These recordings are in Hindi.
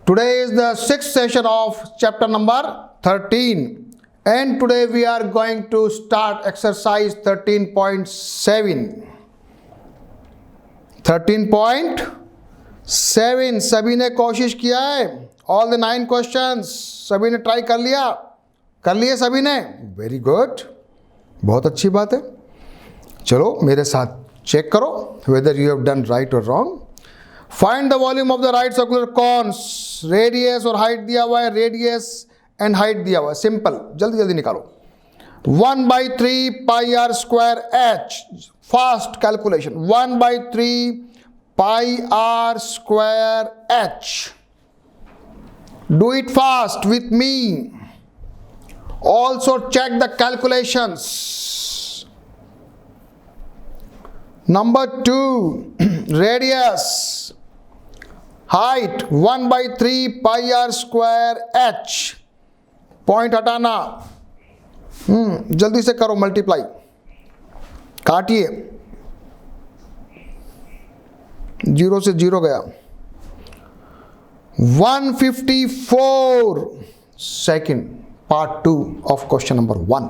Today is the sixth session of chapter number 13, and today we are going to start exercise 13.7. 13.7 सभी ने कोशिश किया है? All the 9 questions सभी ने ट्राई कर लिए सभी ने? वेरी गुड, बहुत अच्छी बात है। चलो मेरे साथ चेक करो whether you have done right or wrong. Find the volume of the right circular cones. Radius और हाइट दिया हुआ है, रेडियस एंड हाइट दिया हुआ है। सिंपल, जल्दी जल्दी निकालो। 1/3 pi are square h, fast calculation. 1/3 pi are square h, do it fast with me. Also check the calculations. Number 2, radius, height 1/3 pi are square h, point हटाना। जल्दी से करो मल्टीप्लाई, काटिए, 0 से 0 गया। 154 second, part 2 of question number 1।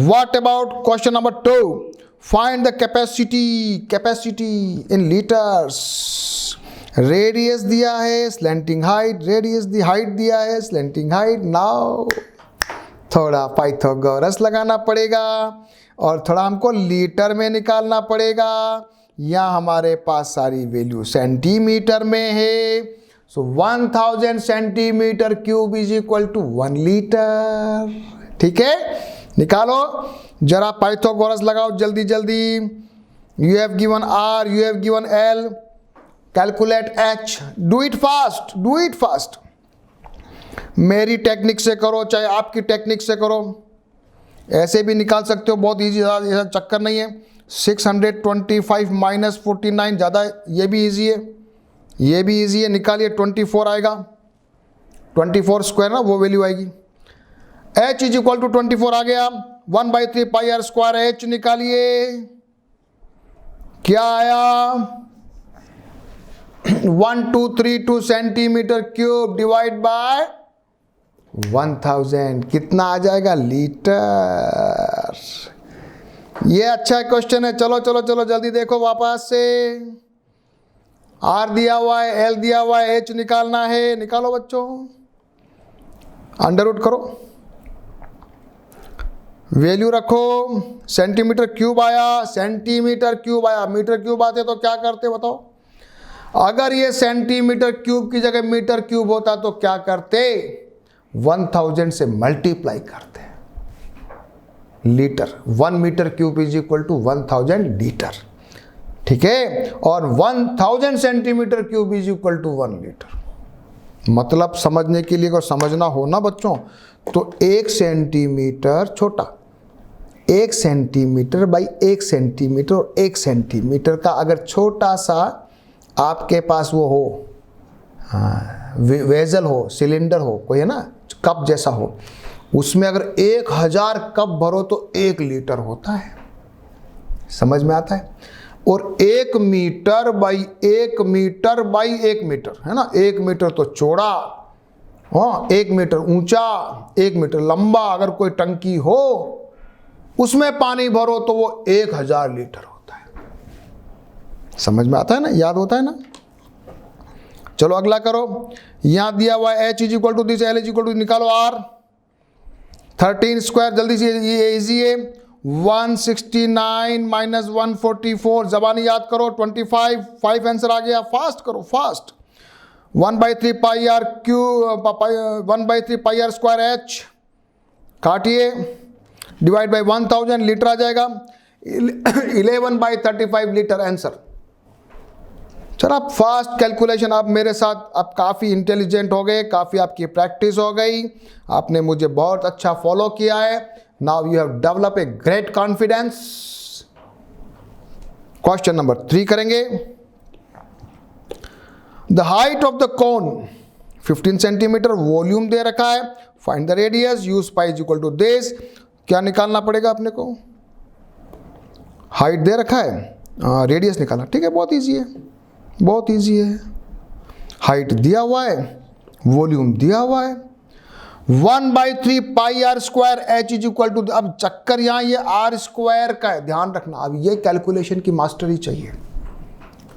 What about question number 2? Find the capacity in liters. Radius दिया है, स्लैंटिंग हाइट, रेडियस दी हाइट दिया है, स्लैंटिंग हाइट। नाउ थोड़ा पाइथागोरस लगाना पड़ेगा और थोड़ा हमको लीटर में निकालना पड़ेगा। यहाँ हमारे पास सारी वैल्यू सेंटीमीटर में है। सो 1000 centimetre cube is equal to 1 litre. ठीक है, निकालो जरा, पाइथागोरस लगाओ जल्दी जल्दी। You have given R, you have given L, calculate H. Do it fast. मेरी टेक्निक से करो चाहे आपकी टेक्निक से करो, ऐसे भी निकाल सकते हो, बहुत इजी, ऐसा चक्कर नहीं है। 625 माइनस 49 ज़्यादा, ये भी इजी है, निकालिए। 24 आएगा, 24 स्क्वायर ना, वो वैल्यू आएगी। h इज इक्वल टू 24 आ गया। 1/3 पाई आर स्क्वायर एच निकालिए, क्या आया? 1232 सेंटीमीटर क्यूब डिवाइड बाय 1000, कितना आ जाएगा? लीटर। ये अच्छा क्वेश्चन है। चलो जल्दी देखो वापस से। आर दिया हुआ है, एल दिया हुआ है, एच निकालना है। निकालो बच्चों, अंडर रूट करो, वैल्यू रखो। सेंटीमीटर क्यूब आया, मीटर क्यूब आते तो क्या करते बताओ? अगर ये सेंटीमीटर क्यूब की जगह मीटर क्यूब होता तो क्या करते? 1000 से मल्टीप्लाई करते, litre. 1 metre cube is equal to 1000 litre. ठीक है, और 1000 centimetre cube is equal to 1 litre. मतलब समझने के लिए, अगर समझना हो ना बच्चों, तो 1 सेंटीमीटर छोटा, 1 सेंटीमीटर बाई 1 सेंटीमीटर और 1 सेंटीमीटर का अगर छोटा सा आपके पास वो हो, वेजल हो, सिलेंडर हो, कोई है ना, कप जैसा हो, उसमें अगर 1000 कप भरो तो 1 लीटर होता है। समझ में आता है? और 1 metre by 1 metre by 1 metre है ना, 1 मीटर तो चौड़ा, हाँ, 1 मीटर ऊंचा, 1 मीटर लंबा। अगर कोई टंकी हो उसमें पानी भरो तो वो 1000 लीटर होता है। समझ में आता है ना, याद होता है ना? चलो अगला करो। यहां दिया हुआ है h is equal to this, l is equal to, निकालो r। 13 स्क्वायर, जल्दी से, ये इजी है। 169 माइनस 144, जबानी याद करो। 25, 5 आंसर आ गया। फास्ट करो, fast. 1/3 pi are cube, 1/3 pi are square h, काटिए, डिवाइड बाई 1000, लीटर आ जाएगा। 11/35 लीटर आंसर। सर आप फास्ट कैलकुलेशन, आप मेरे साथ, आप काफ़ी इंटेलिजेंट हो गए, काफ़ी आपकी प्रैक्टिस हो गई, आपने मुझे बहुत अच्छा फॉलो किया है। Now you have develop a great confidence. Question number 3 करेंगे। The height of the cone 15 centimetre, volume दे रखा है। Find the radius, use pi is equal to this. क्या निकालना पड़ेगा अपने को? हाइट दे रखा है, रेडियस निकालना। ठीक है, बहुत ईजी है, बहुत ईजी है। हाइट दिया हुआ है, वॉल्यूम दिया हुआ है, 1/3 pi are square H is equal to, अब चक्कर यहां ये आर स्क्वायर का है, ध्यान रखना। अब ये कैलकुलेशन की मास्टरी चाहिए,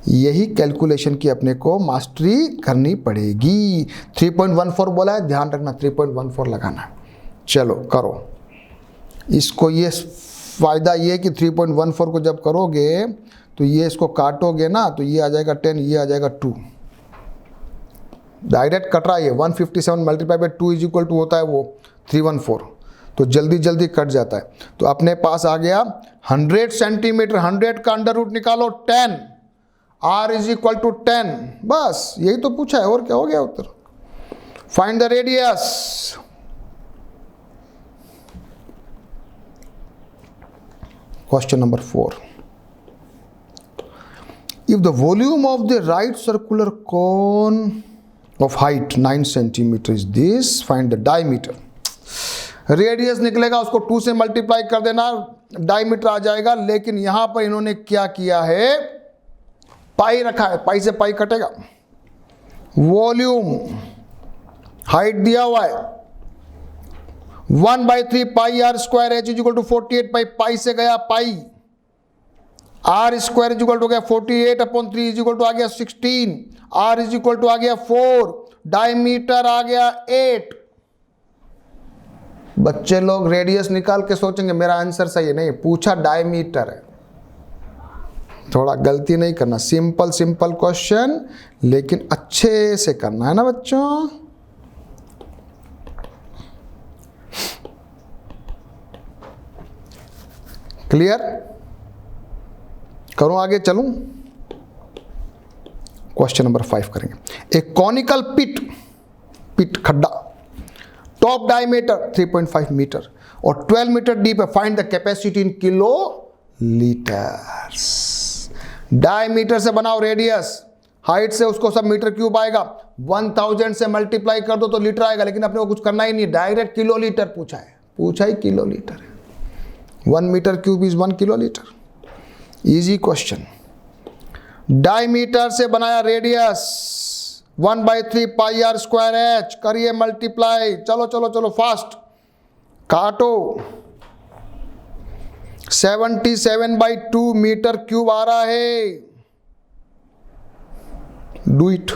यही कैलकुलेशन की अपने को मास्टरी करनी पड़ेगी। 3.14 बोला है, ध्यान रखना 3.14 लगाना है। चलो करो इसको। ये फायदा ये कि 3.14 को जब करोगे तो ये इसको काटोगे ना तो ये आ जाएगा 10, ये आ जाएगा 2, डायरेक्ट कट रहा है। 157 multiply by 2 is equal to होता है वो 314, तो जल्दी जल्दी कट जाता है। तो अपने पास आ गया 100 सेंटीमीटर, 100 का अंडर रूट निकालो 10, r इज इक्वल टू 10, बस यही तो पूछा है, और क्या हो गया उत्तर। Find the radius. Question number 4. If the volume of the right circular cone of height 9 centimeter is this, find the diameter. Radius निकलेगा, उसको 2 से मल्टीप्लाई कर देना, डायमीटर आ जाएगा। लेकिन यहां पर इन्होंने क्या किया है, पाई रखा है, पाई से पाई कटेगा। वॉल्यूम, हाइट दिया हुआ है 1/3 pi are square H is equal to 48 pi, pi से गया pi, are square is equal to गया 48/3 इज इक्वल टू आ गया 16, आर इज इक्वल टू आ गया 4, डायमीटर आ गया 8। बच्चे लोग रेडियस निकाल के सोचेंगे मेरा आंसर सही है, नहीं, पूछा डायमीटर है। थोड़ा गलती नहीं करना, सिंपल सिंपल क्वेश्चन लेकिन अच्छे से करना है ना बच्चों। क्लियर? करूं आगे, चलूं? क्वेश्चन नंबर 5 करेंगे। ए कॉनिकल पिट खड्डा, टॉप डायमीटर 3.5 मीटर और 12 मीटर डीप है। Find the capacity in kilo litres. Diameter से बनाओ रेडियस, हाइट से उसको सब मीटर क्यूब आएगा, 1000 से मल्टीप्लाई कर दो तो लीटर आएगा। लेकिन अपने को कुछ करना ही नहीं, डायरेक्ट किलो लीटर पूछा है, पूछा ही किलो लीटर है। 1 metre cube is 1 kilo litre. Easy question. Diameter से बनाया radius 1/3 pi are square H, करिए मल्टीप्लाई। चलो चलो चलो फास्ट, काटो। 77/2 मीटर क्यूब आ रहा है, डू इट।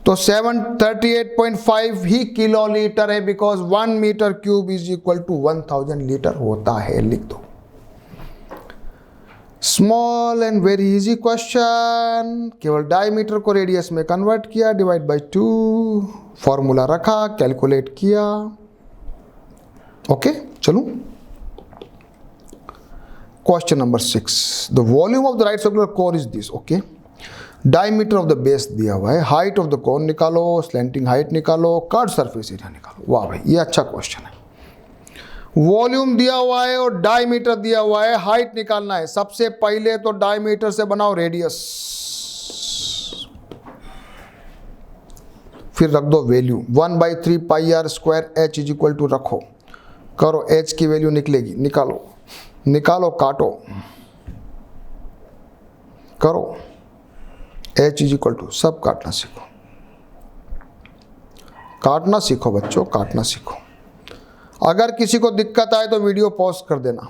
तो 738.5 ही किलो लीटर है, because 1 metre cube is equal to 1000 litre होता है। लिख दो। Small and very easy question, केवल डायमीटर को रेडियस में कन्वर्ट किया, डिवाइड बाय 2, फॉर्मूला रखा, कैलकुलेट किया। ओके, चलो question number 6। The volume of the right circular cone is this. Okay, diameter of the base दिया हुआ है, हाइट ऑफ द कोन निकालो, स्लैंटिंग हाइट निकालो, कर्व सरफेस एरिया निकालो। वाह भाई, ये अच्छा क्वेश्चन है। वॉल्यूम दिया हुआ है और डायमीटर दिया हुआ है, हाइट निकालना है। सबसे पहले तो डायमीटर से बनाओ रेडियस, फिर रख दो value 1/3 pi are square H is equal to रखो, करो, एच की वैल्यू निकलेगी, निकालो निकालो, काटो, करो, एच इज इक्वल टू, सब काटना सीखो, काटना सीखो बच्चों, काटना सीखो। अगर किसी को दिक्कत आए तो वीडियो पॉज कर देना।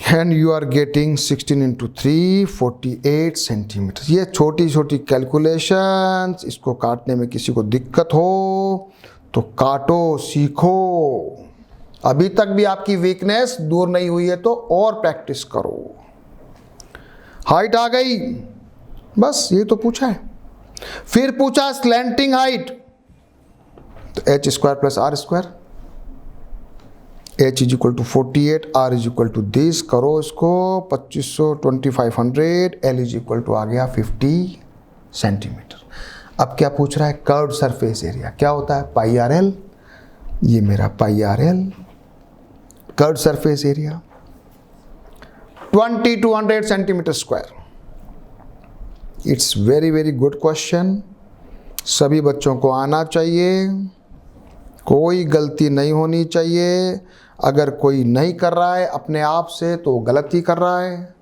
And you are getting 16 into 3 48 centimetre. ये छोटी छोटी कैलकुलेशंस, इसको काटने में किसी को दिक्कत हो तो काटो, सीखो। अभी तक भी आपकी वीकनेस दूर नहीं हुई है तो और प्रैक्टिस करो। हाइट आ गई, बस ये तो पूछा है। फिर पूछा स्लैंटिंग हाइट, तो H square plus R square, H is equal to 48, R is equal to this, करो इसको 2500 2500, एल इज इक्वल टू आ गया 50 सेंटीमीटर। अब क्या पूछ रहा है, कर्व्ड सरफेस एरिया क्या होता है, पाई आर एल। ये मेरा pi r l, curved surface area 2200 centimetre square. It's very very good question, सभी बच्चों को आना चाहिए। कोई गलती नहीं होनी चाहिए। अगर कोई नहीं कर रहा है अपने आप से तो गलती कर रहा है।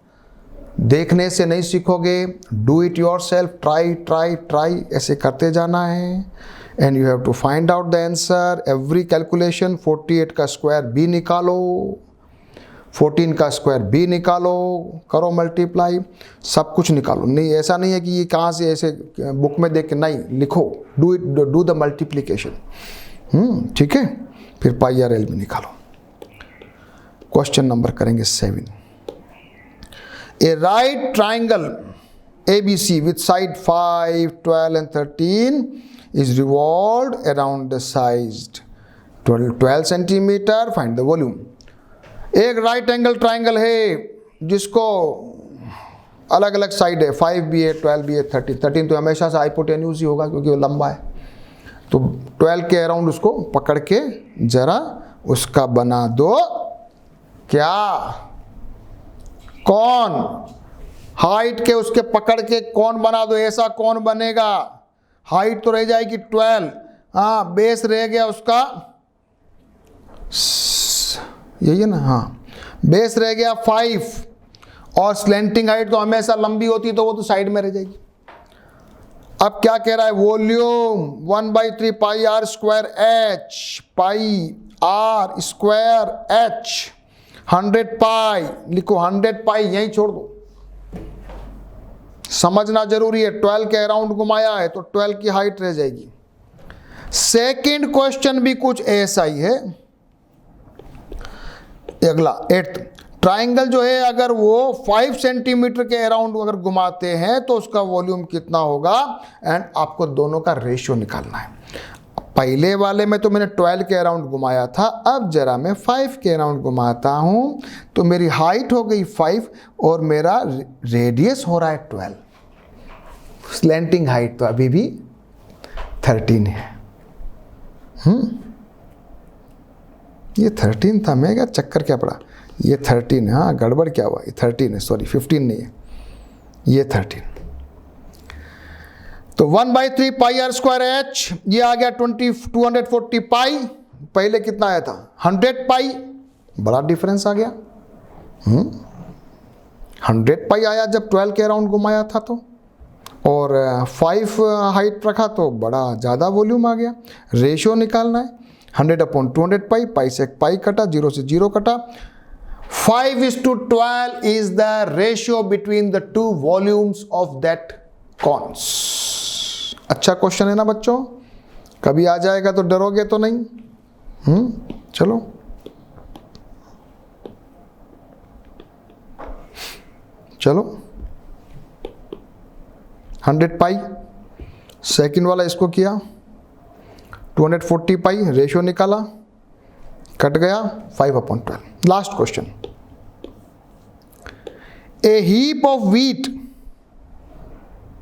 देखने से नहीं सीखोगे, do it yourself, try try try, ऐसे करते जाना है। And you have to find out the answer. Every calculation 48 का स्क्वायर बी निकालो, 14 का स्क्वायर बी निकालो, करो मल्टीप्लाई, सब कुछ निकालो। नहीं, ऐसा नहीं है कि ये कहाँ से ऐसे बुक में देख के, नहीं, लिखो, do it, do the multiplication. ठीक है, फिर पाई आर एल भी निकालो। क्वेश्चन नंबर करेंगे 7। A right triangle ABC with side 5, 12 and 13 is revolved around the size 12 centimeter. Find the volume. एक राइट एंगल ट्राइंगल है जिसको अलग अलग साइड है, 5 भी है, 12 भी है, 13 तो हमेशा से हाइपोटेन्यूज ही होगा क्योंकि वो लंबा है। तो 12 के अराउंड उसको पकड़ के जरा उसका बना दो क्या, कौन, हाइट के उसके पकड़ के कौन बना दो। ऐसा कौन बनेगा, हाइट तो रह जाएगी 12, हाँ, बेस रह गया उसका, यही है ना, हाँ, बेस रह गया 5 और स्लैंटिंग हाइट तो हमेशा लंबी होती तो वो तो साइड में रह जाएगी। अब क्या कह रहा है, volume 1/3 pi are square H, pi are square H, 100 pi लिखो, 100 पाई यहीं छोड़ दो, समझना जरूरी है। 12 के अराउंड घुमाया है तो 12 की हाइट रह जाएगी। सेकंड क्वेश्चन भी कुछ ऐसा ही है। अगला 8th, ट्राइंगल जो है अगर वो 5 सेंटीमीटर के अराउंड अगर घुमाते हैं तो उसका वॉल्यूम कितना होगा, एंड आपको दोनों का रेशियो निकालना है। पहले वाले में तो मैंने 12 के अराउंड घुमाया था, अब जरा मैं 5 के अराउंड घुमाता हूं तो मेरी हाइट हो गई 5 और मेरा रेडियस हो रहा है 12। स्लैंटिंग हाइट तो अभी भी 13 है। ये 13 था, मैं क्या चक्कर क्या पड़ा, ये 13 है, हाँ गड़बड़ क्या हुआ, ये 13 है, सॉरी 15 नहीं है, ये 13। तो 1/3 पाई आर स्क्वायर एच, ये आ गया 240 पाई, पहले कितना आया था 100 पाई, बड़ा डिफरेंस आ गया। 100 पाई आया जब 12 के अराउंड घुमाया था तो, और 5 हाइट रखा तो बड़ा ज़्यादा वॉल्यूम आ गया। रेशियो निकालना है, 100/200 पाई, पाई से पाई कटा, 0 से 0 कटा। 5:12 is the ratio between the two volumes of that cons। अच्छा क्वेश्चन है ना बच्चों, कभी आ जाएगा तो डरोगे तो नहीं। चलो चलो, 100 पाई, सेकंड वाला इसको किया, 240 पाई, रेशियो निकाला, कट गया 5/12। Last question, A heap of wheat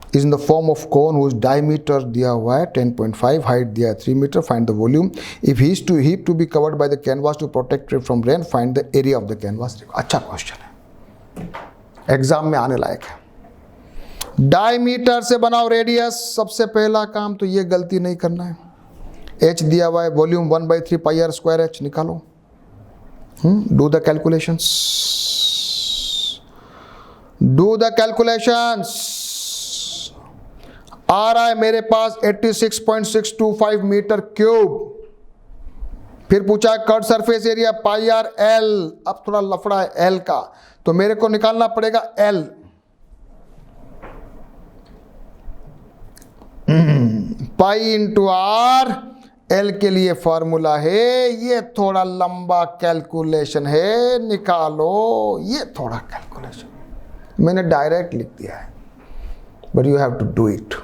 is in the form of cone whose diameter दिया हुआ है 10.5, height दिया है 3 metre, find the volume। if he is to heap to be covered by the canvas to protect it from rain, find the area of the canvas। अच्छा क्वेश्चन है, एग्जाम में आने लायक है। डायमीटर से बनाओ रेडियस, सबसे पहला काम तो ये गलती नहीं करना है। h दिया हुआ है, volume 1/3 pi are square h निकालो। Do the calculations, do the calculations. आ रहा है मेरे पास 86.625 मीटर क्यूब। फिर पूछा है curve surface area pi r L, अब थोड़ा लफड़ा है एल का, तो मेरे को निकालना पड़ेगा L. Pi into R, L के लिए फॉर्मूला है, ये थोड़ा लंबा कैलकुलेशन है, निकालो। ये थोड़ा कैलकुलेशन मैंने डायरेक्ट लिख दिया है, but you have to do it,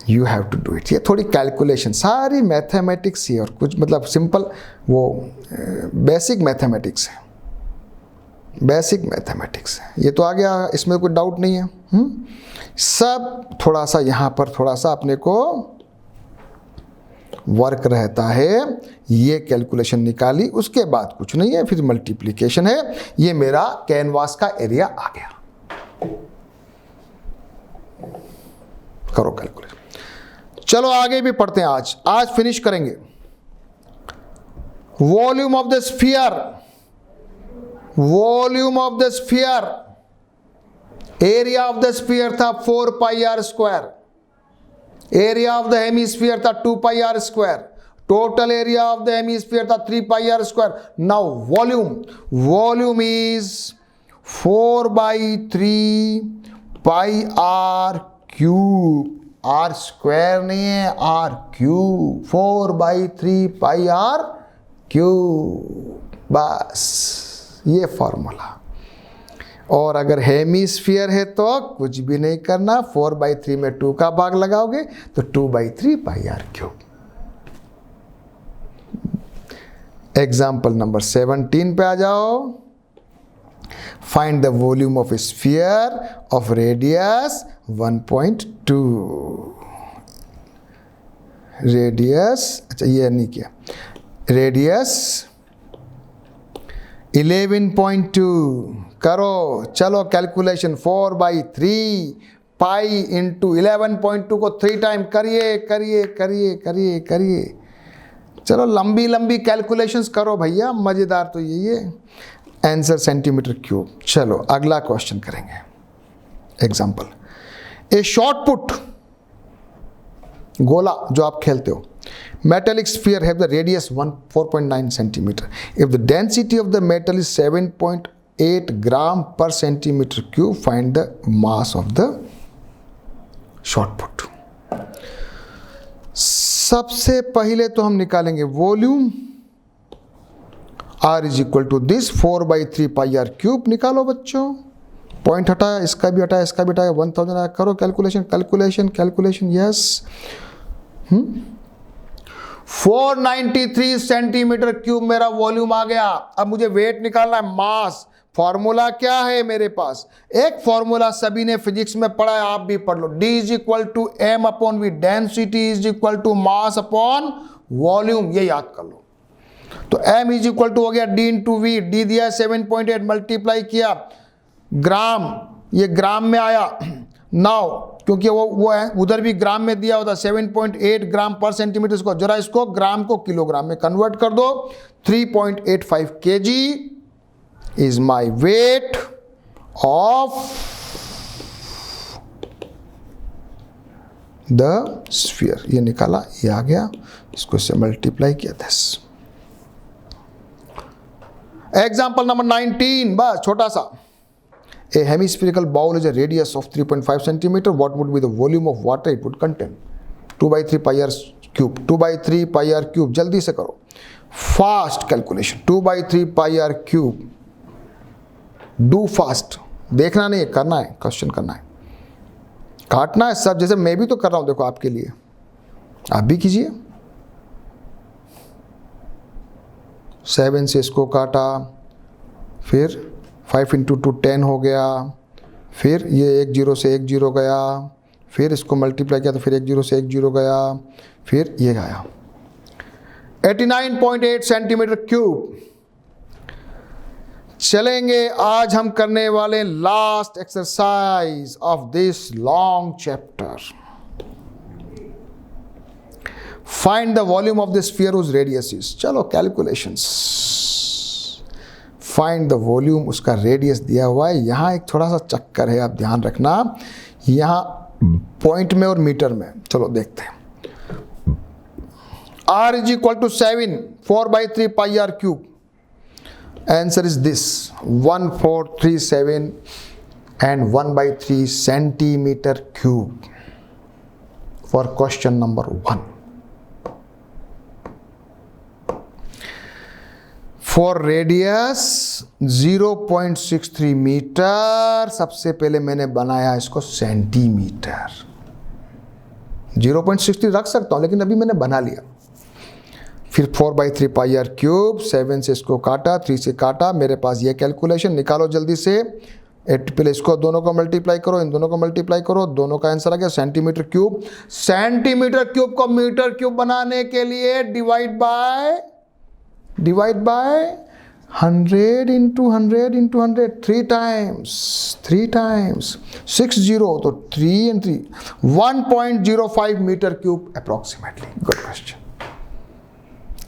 you have to do it. ये थोड़ी कैलकुलेशन, सारी मैथमेटिक्स ही, और कुछ मतलब सिंपल वो बेसिक मैथमेटिक्स है, बेसिक मैथमेटिक्स है। ये तो आ गया, इसमें कोई डाउट नहीं है। सब थोड़ा सा यहाँ पर थोड़ा सा अपने को वर्क रहता है। ये कैलकुलेशन निकाली, उसके बाद कुछ नहीं है, फिर मल्टीप्लिकेशन है। ये मेरा कैनवास का एरिया आ गया। करो कैलकुलेशन। चलो आगे भी पढ़ते हैं, आज फिनिश करेंगे। Volume of the sphere, volume of the sphere, area of the sphere था 4 pi are square, area of the hemisphere था 2 pi are square, total area of the hemisphere था 3 pi are square. Now volume, volume is 4 by 3 pi are cube, r square नहीं है, r cube, 4 by 3 pi are cube, बस ये फॉर्मूला। और अगर हेमीस्फीयर है तो कुछ भी नहीं करना, 4 बाई 3 में 2 का भाग लगाओगे तो 2 by 3 pi are cube. Example number 17 पे आ जाओ। Find the volume of sphere of radius 1.2, radius, अच्छा ये नहीं किया, रेडियस 11.2 करो। चलो कैलकुलेशन, 4 बाई 3 पाई इंटू 11.2 को 3 टाइम करिए करिए करिए करिए करिए। चलो लंबी लंबी कैलकुलेशंस करो भैया, मज़ेदार तो यही है। Answer centimetre cube. चलो अगला क्वेश्चन करेंगे। एग्जाम्पल, ए शॉर्ट पुट, गोला जो आप खेलते हो, metallic sphere have the radius 4.9 centimeter. If the density of the metal is 7.8 gram per centimeter cube, find the mass of the shot put. सबसे पहले तो हम निकालेंगे volume, R is equal to this 4 by 3 pi are cube. निकालो बच्चों, पॉइंट हटाया, इसका भी हटाया, इसका भी हटाया, 1000 आया। करो calculation calculation calculation, yes 493 centimetre cube मेरा वॉल्यूम आ गया। अब मुझे वेट निकालना है, मास। फॉर्मूला क्या है मेरे पास? एक फॉर्मूला सभी ने फिजिक्स में पढ़ा है, आप भी पढ़ लो। D is equal to M upon V, density is equal to mass upon volume, ये याद कर लो। तो m इज इक्वल टू हो गया D इंटू वी, डी दिया 7.8, मल्टीप्लाई किया ग्राम, ये ग्राम में आया। नाउ क्योंकि वो है उधर भी ग्राम में दिया होता 7.8 ग्राम पर सेंटीमीटर, को जरा इसको ग्राम को किलोग्राम में कन्वर्ट कर दो। 3.85 kg is my weight of the sphere. ये निकाला, ये आ गया, इसको इससे मल्टीप्लाई किया 10। एग्जाम्पल नंबर 19, बस छोटा सा। A hemispherical bowl is a radius of 3.5 centimeter. What would be the volume of water it would contain? 2 by 3 pi r cube. 2 by 3 pi r cube. जल्दी से करो, fast calculation. 2 by 3 pi r cube. Do fast, देखना नहीं है, करना है, क्वेश्चन करना है, काटना है सब, जैसे मैं भी तो कर रहा हूं, देखो आपके लिए, आप भी कीजिए। 7 से इसको काटा, फिर 5 इंटू 2 10 हो गया, फिर ये 1 0 से 1 0 गया, फिर इसको मल्टीप्लाई किया तो फिर 1 0 से 1 0 गया, फिर ये गया 89.8 सेंटीमीटर क्यूब। चलेंगे, आज हम करने वाले last exercise of this long chapter. Find the volume of the sphere whose radius is. चलो कैलकुलेशंस, फाइंड द वॉल्यूम, उसका रेडियस दिया हुआ है। यहाँ एक थोड़ा सा चक्कर है, आप ध्यान रखना, यहाँ पॉइंट में और मीटर में। चलो देखते हैं। R is equal to 7, 4 by 3 pi are cube. Answer is this 1437 and 1/3 centimeter cube for question number 1. For radius 0.63 metre, सबसे पहले मैंने बनाया इसको सेंटीमीटर। 0.63 रख सकता हूँ, लेकिन अभी मैंने बना लिया। फिर 4/3 पाई आर क्यूब, 7 से इसको काटा, 3 से काटा, मेरे पास ये कैलकुलेशन। निकालो जल्दी से। 8 पहले इसको दोनों को मल्टीप्लाई करो, इन दोनों को मल्टीप्लाई करो, दोनों का आंसर आ गया सेंटीमीटर क्यूब। सेंटीमीटर क्यूब को मीटर क्यूब बनाने के लिए divide by 100 into 100 into 100, 3 times 60, तो 3 and 3, 1.05 metre cube approximately. Good question,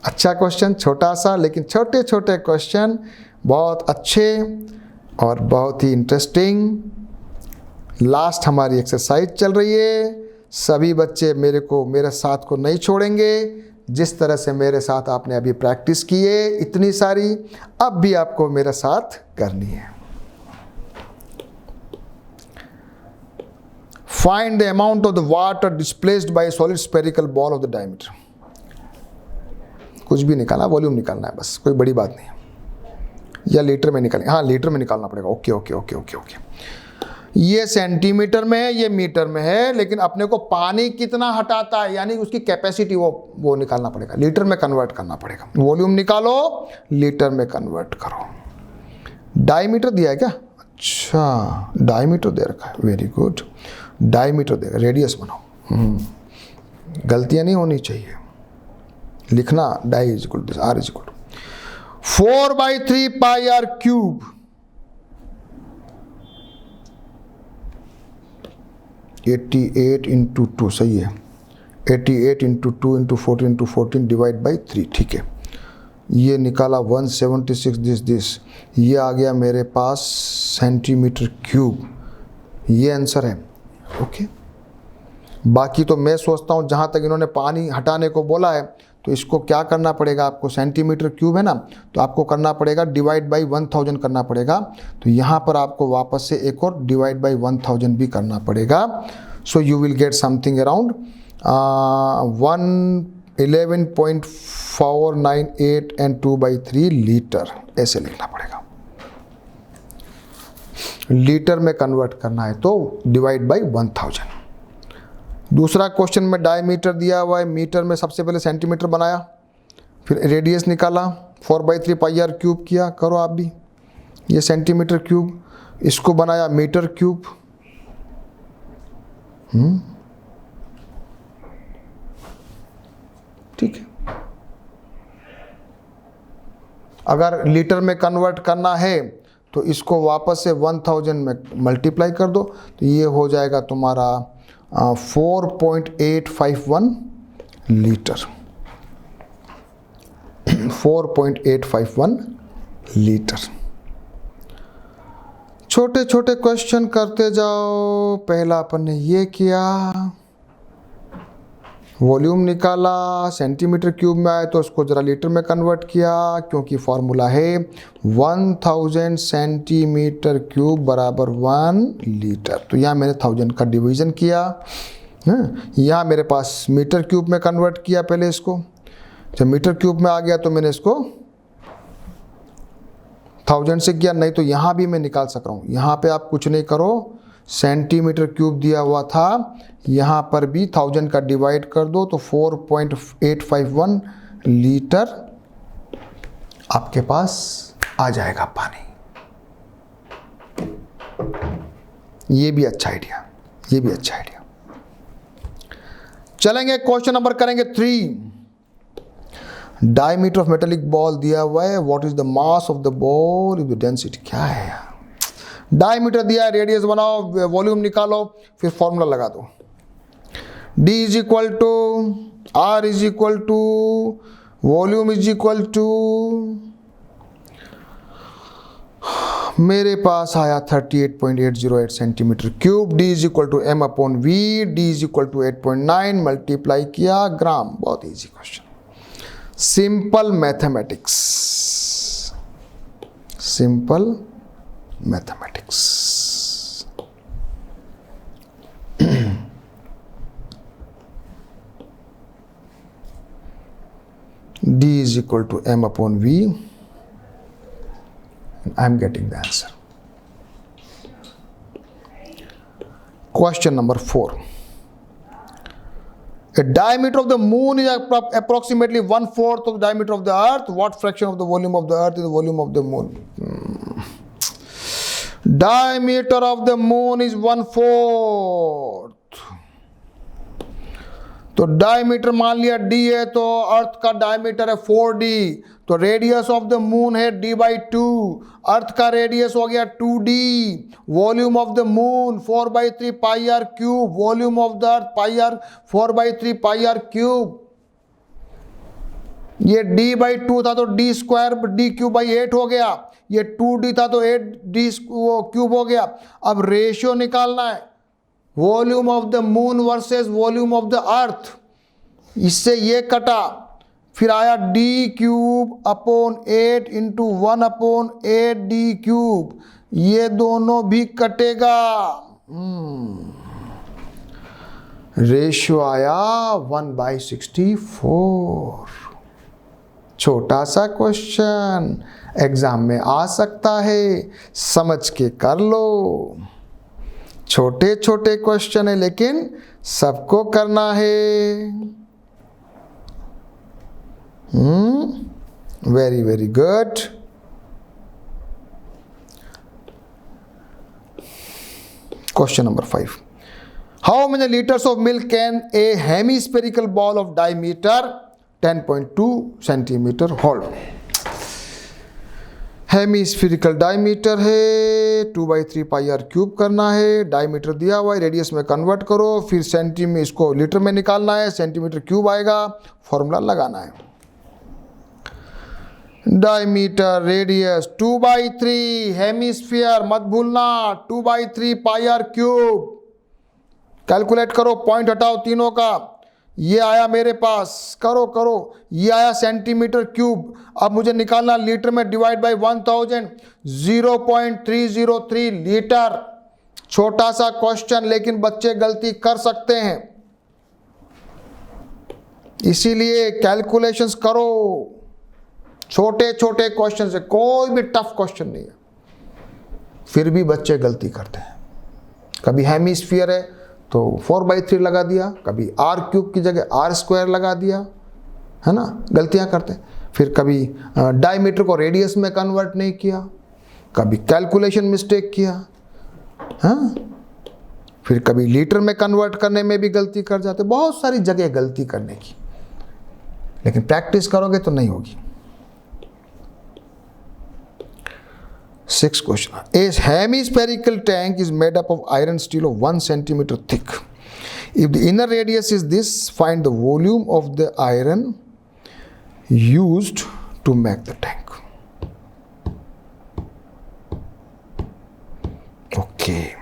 अच्छा क्वेश्चन, छोटा सा, लेकिन छोटे छोटे क्वेश्चन बहुत अच्छे और बहुत ही इंटरेस्टिंग. लास्ट हमारी एक्सरसाइज चल रही है. सभी बच्चे मेरे साथ को नहीं छोड़ेंगे. जिस तरह से मेरे साथ आपने अभी प्रैक्टिस की है इतनी सारी, अब भी आपको मेरे साथ करनी है. Find the amount of the water displaced by solid spherical ball of the diameter. कुछ भी निकालना, वॉल्यूम निकालना है बस, कोई बड़ी बात नहीं है. या लीटर में निकालेंगे, हाँ लीटर में निकालना पड़ेगा. Okay okay okay okay okay. ये सेंटीमीटर में है, ये मीटर में है, लेकिन अपने को पानी कितना हटाता है यानी उसकी कैपेसिटी वो निकालना पड़ेगा, लीटर में कन्वर्ट करना पड़ेगा. वॉल्यूम निकालो, लीटर में कन्वर्ट करो. डायमीटर दिया है क्या? अच्छा, डायमीटर दे रखा है, वेरी गुड. डायमीटर देगा, रेडियस बनाओ. गलतियां नहीं होनी चाहिए. लिखना D is equal to R is equal to 4/3 pi are cube. 88 into 2 सही है. 88 into 2 into 14 into 14 divide by 3. ठीक है, ये निकाला 176 दिस. ये आ गया मेरे पास सेंटीमीटर क्यूब. ये आंसर है. ओके, बाकी तो मैं सोचता हूँ जहाँ तक इन्होंने पानी हटाने को बोला है तो इसको क्या करना पड़ेगा आपको, सेंटीमीटर क्यूब है ना, तो आपको करना पड़ेगा डिवाइड बाई 1000 करना पड़ेगा. तो यहाँ पर आपको वापस से एक और डिवाइड बाई 1000 भी करना पड़ेगा. So you will get something around 111.498 and 2/3 litre. ऐसे लिखना पड़ेगा. लीटर में कन्वर्ट करना है तो डिवाइड बाई 1000. दूसरा क्वेश्चन में डायमीटर दिया हुआ है, मीटर में सबसे पहले सेंटीमीटर बनाया, फिर रेडियस निकाला, 4/3 पाई आर क्यूब किया. करो आप भी. ये सेंटीमीटर क्यूब, इसको बनाया मीटर क्यूब. ठीक है. अगर लीटर में कन्वर्ट करना है तो इसको वापस से 1000 में मल्टीप्लाई कर दो, तो ये हो जाएगा तुम्हारा 4.851 लीटर. 4.851 लीटर. छोटे छोटे क्वेश्चन करते जाओ. पहला अपन ने ये किया, वॉल्यूम निकाला, सेंटीमीटर क्यूब में आए तो उसको ज़रा लीटर में कन्वर्ट किया, क्योंकि फॉर्मूला है 1000 सेंटीमीटर क्यूब बराबर 1 लीटर. तो यहाँ मैंने 1000 का डिवीज़न किया. यहाँ मेरे पास मीटर क्यूब में कन्वर्ट किया पहले इसको. जब मीटर क्यूब में आ गया तो मैंने इसको 1000 से किया. नहीं तो यहाँ भी मैं निकाल सक रहा हूँ. यहाँ पे आप कुछ नहीं करो, सेंटीमीटर क्यूब दिया हुआ था, यहाँ पर भी 1000 का डिवाइड कर दो तो 4.851 लीटर आपके पास आ जाएगा पानी. ये भी अच्छा आइडिया, ये भी अच्छा आइडिया. चलेंगे क्वेश्चन नंबर करेंगे 3. डायमीटर ऑफ मेटेलिक बॉल दिया हुआ है. What is the mass of the ball, is the density. क्या है यार, डायमीटर दिया है, रेडियस बनाओ, वॉल्यूम निकालो, फिर फॉर्मूला लगा दो. D is equal to R is equal to volume is equal to, मेरे पास आया 38.808 centimetre cube. D is equal to M/V. D is equal to 8.9 multiply किया ग्राम. बहुत easy question. Simple mathematics, simple mathematics. D is equal to M/V. I am getting the answer. Question number 4. A diameter of the moon is approximately 1/4 of the diameter of the earth. What fraction of the volume of the earth is the volume of the moon? Diameter of the moon is 1/4. तो डायमीटर मान लिया d है, तो अर्थ का डायमीटर है 4d, तो रेडियस ऑफ द मून है d/2, अर्थ का रेडियस हो गया 2d, volume of the moon 4/3 pi are cube, volume of the earth pi R 4/3 pi are cube. ये d/2 था तो d स्क्वायर d³/8 हो गया, ये 2d था तो 8d क्यूब हो गया। अब रेशियो निकालना है, volume of the moon versus volume of the अर्थ, इससे ये कटा, फिर आया d³/8 इंटू 1/8d³, ये दोनों भी कटेगा, रेशियो आया 1/64। छोटा सा क्वेश्चन एग्जाम में आ सकता है, समझ के कर लो। छोटे छोटे क्वेश्चन है लेकिन सबको करना है। Very very good. Question number 5, how many litres of milk can a hemispherical ball of diameter 10.2 centimetre hold. Hemispherical diameter है, 2/3 पाई आर क्यूब करना है, डायमीटर दिया हुआ है, रेडियस में कन्वर्ट करो, फिर सेंटीमीटर, इसको लीटर में निकालना है, सेंटीमीटर क्यूब आएगा, फॉर्मूला लगाना है। डायमीटर रेडियस 2/3, हेमिस्फीयर मत भूलना, 2/3 पाई आर क्यूब। कैलकुलेट करो, पॉइंट हटाओ तीनों का, ये आया मेरे पास, करो करो, ये आया सेंटीमीटर क्यूब। अब मुझे निकालना लीटर में, डिवाइड बाय 1000, 0.303 लीटर। छोटा सा क्वेश्चन लेकिन बच्चे गलती कर सकते हैं, इसीलिए कैलकुलेशंस करो। छोटे छोटे क्वेश्चन से, कोई भी टफ क्वेश्चन नहीं है, फिर भी बच्चे गलती करते हैं। कभी हेमिस्फीयर है तो 4/3 लगा दिया, कभी r³ की जगह r² लगा दिया, है ना, गलतियां करते हैं। फिर कभी डायमीटर को रेडियस में कन्वर्ट नहीं किया, कभी कैलकुलेशन मिस्टेक किया, हाँ, फिर कभी लीटर में कन्वर्ट करने में भी गलती कर जाते, बहुत सारी जगह गलती करने की, लेकिन प्रैक्टिस करोगे तो नहीं होगी। 6th question. A hemispherical tank is made up of iron steel of 1 centimeter thick. If the inner radius is this, find the volume of the iron used to make the tank. Okay.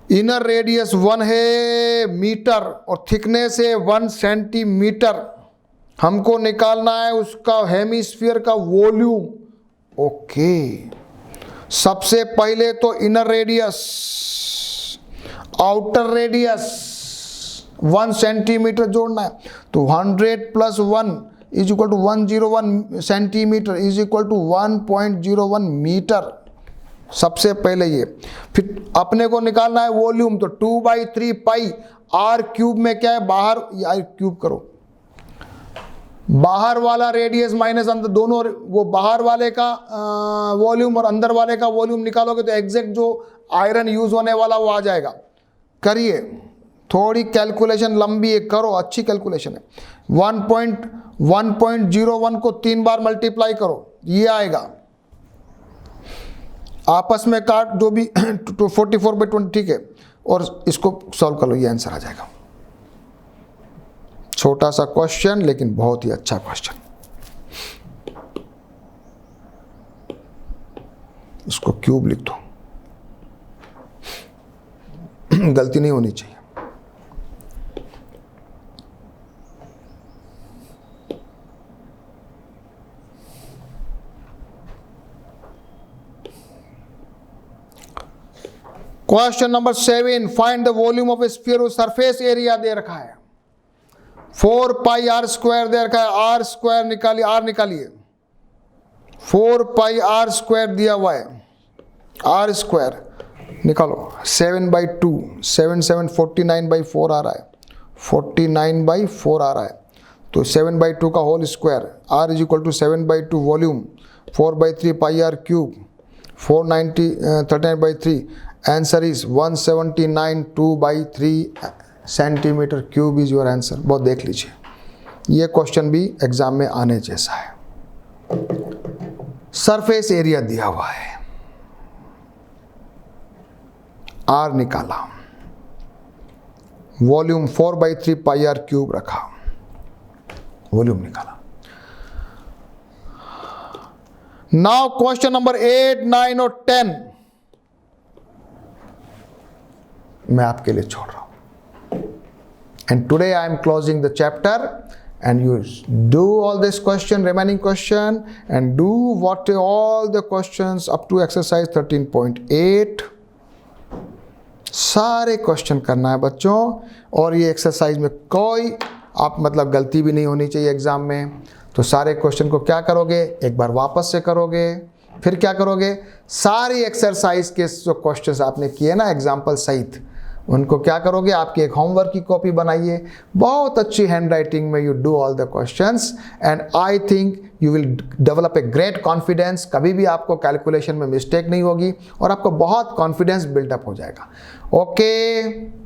Inner radius 1 है मीटर और थिकनेस है 1 सेंटीमीटर। हमको निकालना है उसका हेमिस्फीयर का वॉल्यूम। ओके, सबसे पहले तो inner radius, outer radius 1 centimetre जोड़ना है, तो 100 + 1 is equal to 101 centimetre is equal to 1.01 metre. सबसे पहले ये, फिर अपने को निकालना है वॉल्यूम, तो 2/3 पाई r³ में क्या है, बाहर r³ करो, बाहर वाला रेडियस माइनस अंदर, दोनों वो बाहर वाले का वॉल्यूम और अंदर वाले का वॉल्यूम निकालोगे तो एग्जैक्ट जो आयरन यूज होने वाला वो आ जाएगा। करिए, थोड़ी कैलकुलेशन लंबी है, करो, अच्छी कैलकुलेशन है। 1.01 को 3 बार मल्टीप्लाई करो, ये आएगा, आपस में काट जो भी 44/20, ठीक है, और इसको सॉल्व कर लो, ये आंसर आ जाएगा। छोटा सा क्वेश्चन लेकिन बहुत ही अच्छा क्वेश्चन, इसको क्यूब लिख दो, गलती नहीं होनी चाहिए। Question number 7, find the volume of a sphere. Surface area दे रखा है 4 पाई r² दे रखा है, r² निकालिए, r निकालिए, 4 पाई r² दिया हुआ है, r² निकालो, 7/2, 7 7 49/4 आ रहा है, 49/4 आ रहा है, तो 7/2 का whole square, r is equal to 7/2 volume 4/3 pi r³, 490 39/3, answer is 179 2/3 centimetre cube is your answer. बहुत देख लीजिए, ये क्वेश्चन भी एग्जाम में आने जैसा है। सरफेस एरिया दिया हुआ है, आर निकाला, वॉल्यूम 4/3 पाई आर क्यूब रखा, वॉल्यूम निकाला। नाउ क्वेश्चन नंबर 8, 9 और 10 मैं आपके लिए छोड़ रहा हूं। And today I am closing the chapter and you do all this question, remaining question, and do what all the questions up to exercise 13.8 सारे क्वेश्चन करना है बच्चों। और ये एक्सरसाइज में कोई आप मतलब गलती भी नहीं होनी चाहिए एग्जाम में। तो सारे क्वेश्चन को क्या करोगे, एक बार वापस से करोगे, फिर क्या करोगे, सारी एक्सरसाइज के जो क्वेश्चंस आपने किए ना एग्जाम्पल सहित, उनको क्या करोगे, आपकी एक होमवर्क की कॉपी बनाइए, बहुत अच्छी हैंड राइटिंग में you do all the questions and I think you will develop a great confidence. कभी भी आपको कैलकुलेशन में मिस्टेक नहीं होगी और आपको बहुत कॉन्फिडेंस बिल्डअप हो जाएगा। ओके।